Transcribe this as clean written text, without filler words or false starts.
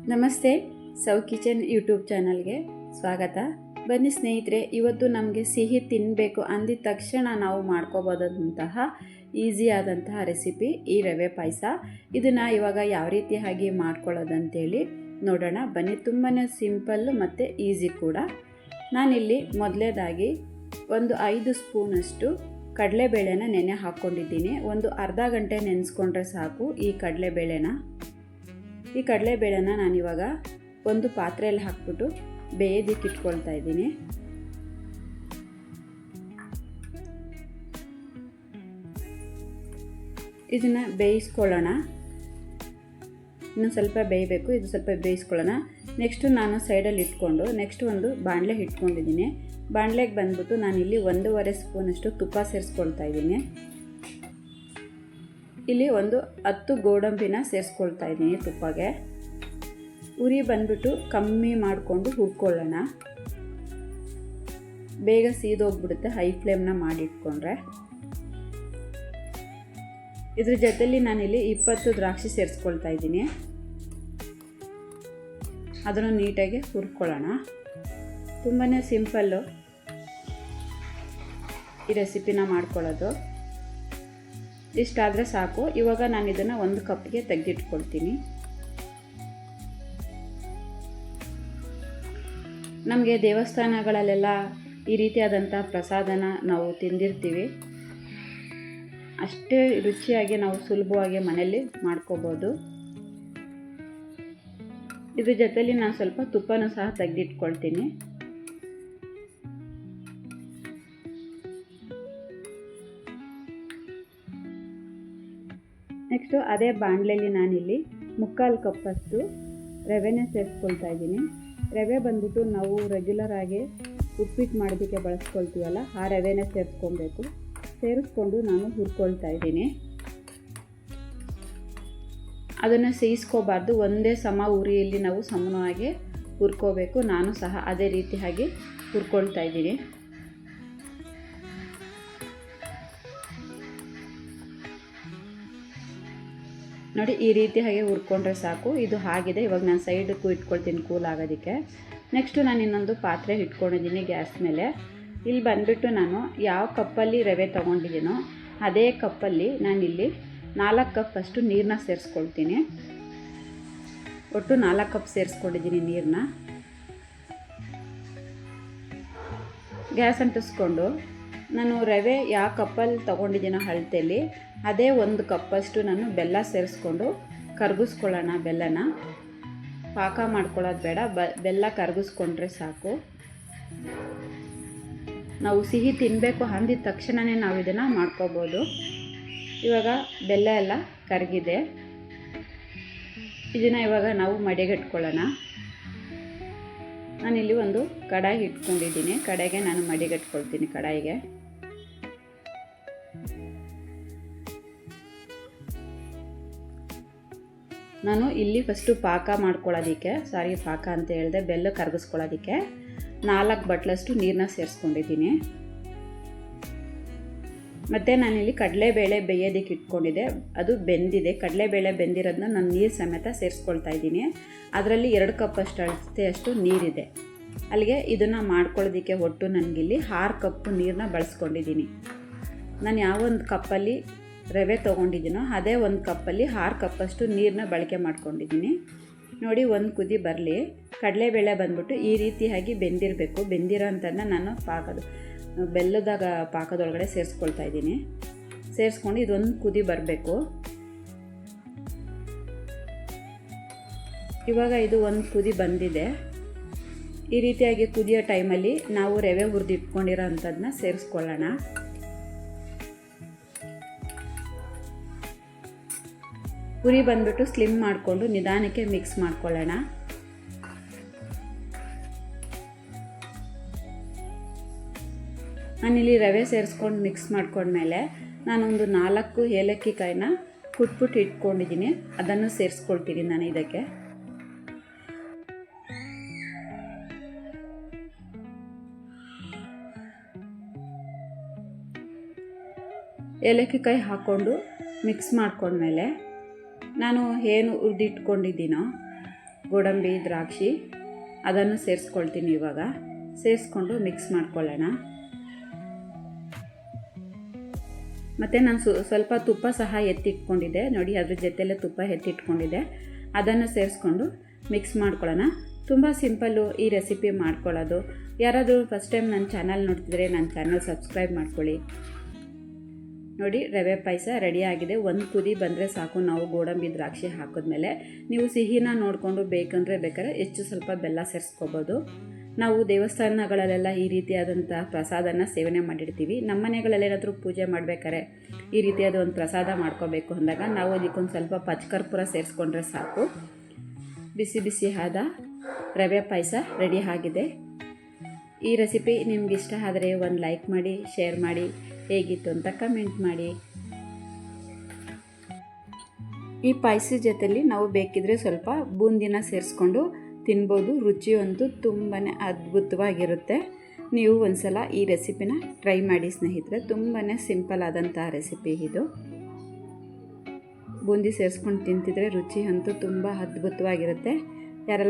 ನಮಸ್ತೆ, ಸೌ kitchen YouTube ಚಾನಲ್ಗೆ ಸ್ವಾಗತ. ಬನ್ನಿ ಸ್ನೇಹಿತರೆ, ಇವತ್ತು ನಮಗೆ ಸಿಹಿ ತಿನ್ನಬೇಕು ಅಂದಿದ ತಕ್ಷಣ ನಾವು ಮಾಡ್ಕೋಬೋದಂತಹ ಈಸಿಯಾದಂತಹ ರೆಸಿಪಿ ಈ ರವೆ ಪಾಯಸ. ಇದನ್ನು ಇವಾಗ ಯಾವ ರೀತಿಯಾಗಿ ಮಾಡ್ಕೊಳ್ಳೋದಂತೇಳಿ ನೋಡೋಣ ಬನ್ನಿ. ತುಂಬಾ ಸಿಂಪಲ್ಲು ಮತ್ತು ಈಸಿ ಕೂಡ. ನಾನಿಲ್ಲಿ ಮೊದಲೇದಾಗಿ ಒಂದು 5 ಸ್ಪೂನಷ್ಟು ಕಡಲೆಬೇಳೆನ ನೆನೆ ಹಾಕ್ಕೊಂಡಿದ್ದೀನಿ. ಒಂದು ಅರ್ಧ ಗಂಟೆ ನೆನೆಸ್ಕೊಂಡ್ರೆ ಸಾಕು ಈ ಕಡಲೆಬೇಳೆನ. ಈ ಕಡಲೆಬೇಳೆನ ನಾನಿವಾಗ ಒಂದು ಪಾತ್ರೆಯಲ್ಲಿ ಹಾಕ್ಬಿಟ್ಟು ಬೇಯೋದಕ್ಕೆ ಇಟ್ಕೊಳ್ತಾ ಇದ್ದೀನಿ. ಇದನ್ನು ಬೇಯಿಸ್ಕೊಳ್ಳೋಣ. ಇನ್ನು ಸ್ವಲ್ಪ ಬೇಯಬೇಕು, ಇದು ಸ್ವಲ್ಪ ಬೇಯಿಸ್ಕೊಳ್ಳೋಣ. ನೆಕ್ಸ್ಟು ನಾನು ಸೈಡಲ್ಲಿ ಇಟ್ಕೊಂಡು ನೆಕ್ಸ್ಟ್ ಒಂದು ಬಾಣಲೆ ಇಟ್ಕೊಂಡಿದ್ದೀನಿ. ಬಾಣಲೆಗೆ ಬಂದ್ಬಿಟ್ಟು ನಾನಿಲ್ಲಿ 1.5 ಸ್ಪೂನಷ್ಟು ತುಪ್ಪ ಸೇರಿಸ್ಕೊಳ್ತಾ ಇದ್ದೀನಿ. ಇಲ್ಲಿ ಒಂದು 10 ಗೋಡಂಬಿನ ಸೇರಿಸ್ಕೊಳ್ತಾ ಇದ್ದೀನಿ ತುಪ್ಪಗೆ. ಉರಿ ಬಂದ್ಬಿಟ್ಟು ಕಮ್ಮಿ ಮಾಡಿಕೊಂಡು ಹುರ್ಕೊಳ್ಳೋಣ. ಬೇಗ ಸೀದೋಗ್ಬಿಡುತ್ತೆ ಹೈ ಫ್ಲೇಮ್ನ ಮಾಡಿಟ್ಕೊಂಡ್ರೆ. ಇದ್ರ ಜೊತೆಲಿ ನಾನಿಲ್ಲಿ 20 ದ್ರಾಕ್ಷಿ ಸೇರಿಸ್ಕೊಳ್ತಾ ಇದ್ದೀನಿ. ಅದನ್ನು ನೀಟಾಗಿ ಹುರ್ಕೊಳ್ಳೋಣ. ತುಂಬಾ ಸಿಂಪಲ್ಲು ಈ ರೆಸಿಪಿನ ಮಾಡ್ಕೊಳ್ಳೋದು. ಇಷ್ಟಾದರೆ ಸಾಕು. ಇವಾಗ ನಾನು ಇದನ್ನು 1 ಕಪ್ಗೆ ತೆಗೆದಿಟ್ಕೊಳ್ತೀನಿ. ನಮಗೆ ದೇವಸ್ಥಾನಗಳಲ್ಲೆಲ್ಲ ಈ ರೀತಿಯಾದಂಥ ಪ್ರಸಾದನ ನಾವು ತಿಂದಿರ್ತೀವಿ. ಅಷ್ಟೇ ರುಚಿಯಾಗಿ ನಾವು ಸುಲಭವಾಗಿ ಮನೆಯಲ್ಲಿ ಮಾಡ್ಕೋಬೋದು. ಇದ್ರ ಜೊತೆಲಿ ನಾನು ಸ್ವಲ್ಪ ತುಪ್ಪನೂ ಸಹ ತೆಗೆದಿಟ್ಕೊಳ್ತೀನಿ. ನೆಕ್ಸ್ಟು ಅದೇ ಬಾಣಲೆಯಲ್ಲಿ ನಾನಿಲ್ಲಿ 3/4 ಕಪ್ಪಷ್ಟು ರವೆನ ಸೇರಿಸ್ಕೊಳ್ತಾ ಇದ್ದೀನಿ. ರವೆ ಬಂದ್ಬಿಟ್ಟು ನಾವು ರೆಗ್ಯುಲರ್ ಆಗಿ ಉಪ್ಪಿಟ್ಟು ಮಾಡೋದಕ್ಕೆ ಬಳಸ್ಕೊಳ್ತೀವಲ್ಲ, ಆ ರವೆನ ಸೇರಿಸ್ಕೊಬೇಕು. ಸೇರಿಸ್ಕೊಂಡು ನಾನು ಹುರ್ಕೊಳ್ತಾ ಇದ್ದೀನಿ. ಅದನ್ನು ಸೇರಿಸ್ಕೋಬಾರ್ದು, ಒಂದೇ ಸಮ ಉರಿಯಲ್ಲಿ ನಾವು ಸಮವಾಗಿ ಹುರ್ಕೋಬೇಕು. ನಾನು ಸಹ ಅದೇ ರೀತಿಯಾಗಿ ಹುರ್ಕೊಳ್ತಾ ಇದ್ದೀನಿ. ನೋಡಿ, ಈ ರೀತಿಯಾಗಿ ಹುರ್ಕೊಂಡ್ರೆ ಸಾಕು. ಇದು ಆಗಿದೆ. ಇವಾಗ ನಾನು ಸೈಡಕ್ಕೂ ಇಟ್ಕೊಳ್ತೀನಿ ಕೂಲ್ ಆಗೋದಕ್ಕೆ. ನೆಕ್ಸ್ಟು ನಾನು ಇನ್ನೊಂದು ಪಾತ್ರೆ ಇಟ್ಕೊಂಡಿದ್ದೀನಿ ಗ್ಯಾಸ್ ಮೇಲೆ. ಇಲ್ಲಿ ಬಂದುಬಿಟ್ಟು ನಾನು ಯಾವ ಕಪ್ಪಲ್ಲಿ ರವೆ ತೊಗೊಂಡಿದ್ದೀನೋ ಅದೇ ಕಪ್ಪಲ್ಲಿ ನಾನಿಲ್ಲಿ 4 ಕಪ್ ಅಷ್ಟು ನೀರನ್ನ ಸೇರಿಸ್ಕೊಳ್ತೀನಿ. ಒಟ್ಟು 4 ಕಪ್ ಸೇರಿಸ್ಕೊಂಡಿದ್ದೀನಿ ನೀರನ್ನ. ಗ್ಯಾಸ್ ಅಂಟಿಸ್ಕೊಂಡು ನಾನು ರವೆ ಯಾವ ಕಪ್ಪಲ್ಲಿ ತೊಗೊಂಡಿದ್ದೀನೋ ಅಳತೆಯಲ್ಲಿ ಅದೇ 1 ಕಪ್ಪಷ್ಟು ನಾನು ಬೆಲ್ಲ ಸೇರಿಸ್ಕೊಂಡು ಕರಗಿಸ್ಕೊಳ್ಳೋಣ. ಬೆಲ್ಲನ ಪಾಕ ಮಾಡ್ಕೊಳ್ಳೋದು ಬೇಡ, ಬೆಲ್ಲ ಕರಗಿಸ್ಕೊಂಡ್ರೆ ಸಾಕು. ನಾವು ಸಿಹಿ ತಿನ್ನಬೇಕು ಅಂದಿದ ತಕ್ಷಣವೇ ನಾವು ಇದನ್ನು ಮಾಡ್ಕೋಬೋದು. ಇವಾಗ ಬೆಲ್ಲ ಎಲ್ಲ ಕರಗಿದೆ. ಇದನ್ನು ಇವಾಗ ನಾವು ಮಡಿಗಟ್ಕೊಳ್ಳೋಣ. ನಾನಿಲ್ಲಿ ಒಂದು ಕಡಾಯಿ ಇಟ್ಕೊಂಡಿದ್ದೀನಿ. ಕಡೆಗೆ ನಾನು ಮಡಿಗಟ್ಕೊಳ್ತೀನಿ. ಕಡಾಯಿಗೆ ನಾನು ಇಲ್ಲಿ ಫಸ್ಟು ಪಾಕ ಮಾಡ್ಕೊಳ್ಳೋದಕ್ಕೆ, ಪಾಕ ಅಂತ ಹೇಳಿದೆ, ಬೆಲ್ಲ ಕರಗಿಸ್ಕೊಳ್ಳೋದಕ್ಕೆ 4 ಬಟ್ಲಷ್ಟು ನೀರನ್ನ ಸೇರಿಸ್ಕೊಂಡಿದ್ದೀನಿ. ಮತ್ತು ನಾನಿಲ್ಲಿ ಕಡಲೆಬೇಳೆ ಬೇಯೋದಕ್ಕೆ ಇಟ್ಕೊಂಡಿದ್ದೆ, ಅದು ಬೆಂದಿದೆ. ಕಡಲೆಬೇಳೆ ಬೆಂದಿರೋದನ್ನ ನಾನು ನೀರು ಸಮೇತ ಸೇರಿಸ್ಕೊಳ್ತಾ ಇದ್ದೀನಿ. ಅದರಲ್ಲಿ 2 ಕಪ್ ಅಷ್ಟು ನೀರಿದೆ. ಅಲ್ಲಿಗೆ ಇದನ್ನು ಮಾಡ್ಕೊಳ್ಳೋದಕ್ಕೆ ಒಟ್ಟು ನನಗಿಲ್ಲಿ 6 ಕಪ್ಪು ನೀರನ್ನ ಬಳಸ್ಕೊಂಡಿದ್ದೀನಿ. ನಾನು ಯಾವೊಂದು ಕಪ್ಪಲ್ಲಿ ರವೆ ತೊಗೊಂಡಿದ್ದೀನೋ ಅದೇ 1 ಕಪ್ಪಲ್ಲಿ 6 ಕಪ್ಪಷ್ಟು ನೀರನ್ನ ಬಳಕೆ ಮಾಡ್ಕೊಂಡಿದ್ದೀನಿ. ನೋಡಿ, ಒಂದು ಕುದಿ ಬರಲಿ. ಕಡಲೆಬೇಳೆ ಬಂದ್ಬಿಟ್ಟು ಈ ರೀತಿಯಾಗಿ ಬೆಂದಿರಬೇಕು. ಬೆಂದಿರೋ ಅಂಥದ್ದನ್ನ ನಾನು ಬೆಲ್ಲದಾಗ ಪಾಕದೊಳಗಡೆ ಸೇರಿಸ್ಕೊಳ್ತಾ ಇದ್ದೀನಿ. ಸೇರಿಸ್ಕೊಂಡು ಇದೊಂದು ಕುದಿ ಬರಬೇಕು. ಇವಾಗ ಇದು ಒಂದು ಕುದಿ ಬಂದಿದೆ. ಈ ರೀತಿಯಾಗಿ ಕುದಿಯೋ ಟೈಮಲ್ಲಿ ನಾವು ರವೆ ಹುರಿದು ಇಟ್ಕೊಂಡಿರೋ ಅಂಥದ್ದನ್ನ ಸೇರಿಸ್ಕೊಳ್ಳೋಣ. ಉರಿ ಬಂದ್ಬಿಟ್ಟು ಸ್ಲಿಮ್ ಮಾಡಿಕೊಂಡು ನಿಧಾನಕ್ಕೆ ಮಿಕ್ಸ್ ಮಾಡ್ಕೊಳ್ಳೋಣ. ನಾನಿಲ್ಲಿ ರವೆ ಸೇರಿಸ್ಕೊಂಡು ಮಿಕ್ಸ್ ಮಾಡ್ಕೊಂಡ್ಮೇಲೆ ನಾನೊಂದು 4 ಏಲಕ್ಕಿ ಕಾಯಿನ ಕುಟ್ಬಿಟ್ಟು ಇಟ್ಕೊಂಡಿದ್ದೀನಿ. ಅದನ್ನು ಸೇರಿಸ್ಕೊಳ್ತೀನಿ ನಾನು ಇದಕ್ಕೆ. ಏಲಕ್ಕಿ ಕಾಯಿ ಹಾಕ್ಕೊಂಡು ಮಿಕ್ಸ್ ಮಾಡ್ಕೊಂಡ್ಮೇಲೆ ನಾನು ಏನು ಹುರಿದಿಟ್ಕೊಂಡಿದ್ದೀನೋ ಗೋಡಂಬಿ ದ್ರಾಕ್ಷಿ ಅದನ್ನು ಸೇರಿಸ್ಕೊಳ್ತೀನಿ. ಇವಾಗ ಸೇರಿಸ್ಕೊಂಡು ಮಿಕ್ಸ್ ಮಾಡ್ಕೊಳ್ಳೋಣ. ಮತ್ತು ನಾನು ಸ್ವಲ್ಪ ತುಪ್ಪ ಸಹ ಎತ್ತಿಟ್ಕೊಂಡಿದ್ದೆ ನೋಡಿ, ಅದ್ರ ಜೊತೆಯಲ್ಲೇ ತುಪ್ಪ ಎತ್ತಿಟ್ಕೊಂಡಿದ್ದೆ. ಅದನ್ನು ಸೇರಿಸ್ಕೊಂಡು ಮಿಕ್ಸ್ ಮಾಡ್ಕೊಳ್ಳೋಣ. ತುಂಬ ಸಿಂಪಲ್ಲು ಈ ರೆಸಿಪಿ ಮಾಡ್ಕೊಳ್ಳೋದು. ಯಾರಾದರೂ ಫಸ್ಟ್ ಟೈಮ್ ನನ್ನ ಚಾನಲ್ ನೋಡ್ತಿದ್ರೆ ನನ್ನ ಚಾನಲ್ ಸಬ್ಸ್ಕ್ರೈಬ್ ಮಾಡ್ಕೊಳ್ಳಿ. ನೋಡಿ, ರವೆ ಪಾಯಸ ರೆಡಿಯಾಗಿದೆ. ಒಂದು ಕುದಿ ಬಂದರೆ ಸಾಕು ನಾವು ಗೋಡಂಬಿ ದ್ರಾಕ್ಷಿ ಹಾಕಿದ್ಮೇಲೆ. ನೀವು ಸಿಹಿನ ನೋಡಿಕೊಂಡು ಬೇಕಾದ್ರೆ ಹೆಚ್ಚು ಸ್ವಲ್ಪ ಬೆಲ್ಲ ಸೇರಿಸ್ಕೋಬೋದು. ನಾವು ದೇವಸ್ಥಾನಗಳಲ್ಲೆಲ್ಲ ಈ ರೀತಿಯಾದಂಥ ಪ್ರಸಾದನ ಸೇವನೆ ಮಾಡಿರ್ತೀವಿ. ನಮ್ಮ ಮನೆಗಳಲ್ಲೇನಾದರೂ ಪೂಜೆ ಮಾಡಬೇಕಾದ್ರೆ ಈ ರೀತಿಯಾದ ಒಂದು ಪ್ರಸಾದ ಮಾಡ್ಕೋಬೇಕು ಅಂದಾಗ ನಾವು ಇದಕ್ಕೊಂದು ಸ್ವಲ್ಪ ಪಚ್ಚಕರ್ಪೂರ ಸೇರಿಸ್ಕೊಂಡ್ರೆ ಸಾಕು. ಬಿಸಿ ಬಿಸಿ ಆದ ರವೆ ಪಾಯಸ ರೆಡಿ ಆಗಿದೆ. ಈ ರೆಸಿಪಿ ನಿಮ್ಗೆ ಇಷ್ಟ ಆದರೆ ಒಂದು ಲೈಕ್ ಮಾಡಿ, ಶೇರ್ ಮಾಡಿ, ಹೇಗಿತ್ತು ಅಂತ ಕಮೆಂಟ್ ಮಾಡಿ. ಈ ಪಾಯಸದ ಜೊತೆಲಿ ನಾವು ಬೇಕಿದ್ರೆ ಸ್ವಲ್ಪ ಬೂಂದಿನ ಸೇರಿಸ್ಕೊಂಡು ತಿನ್ಬೋದು. ರುಚಿಯಂತೂ ತುಂಬಾ ಅದ್ಭುತವಾಗಿರುತ್ತೆ. ನೀವು ಒಂದ್ಸಲ ಈ ರೆಸಿಪಿನ ಟ್ರೈ ಮಾಡಿ ಸ್ನೇಹಿತರೆ. ತುಂಬಾ ಸಿಂಪಲ್ ಆದಂಥ ರೆಸಿಪಿ ಇದು. ಬೂಂದಿ ಸೇರಿಸ್ಕೊಂಡು ತಿಂತಿದ್ರೆ ರುಚಿ ಅಂತೂ ತುಂಬ ಅದ್ಭುತವಾಗಿರುತ್ತೆ. ಯಾರೆಲ್ಲ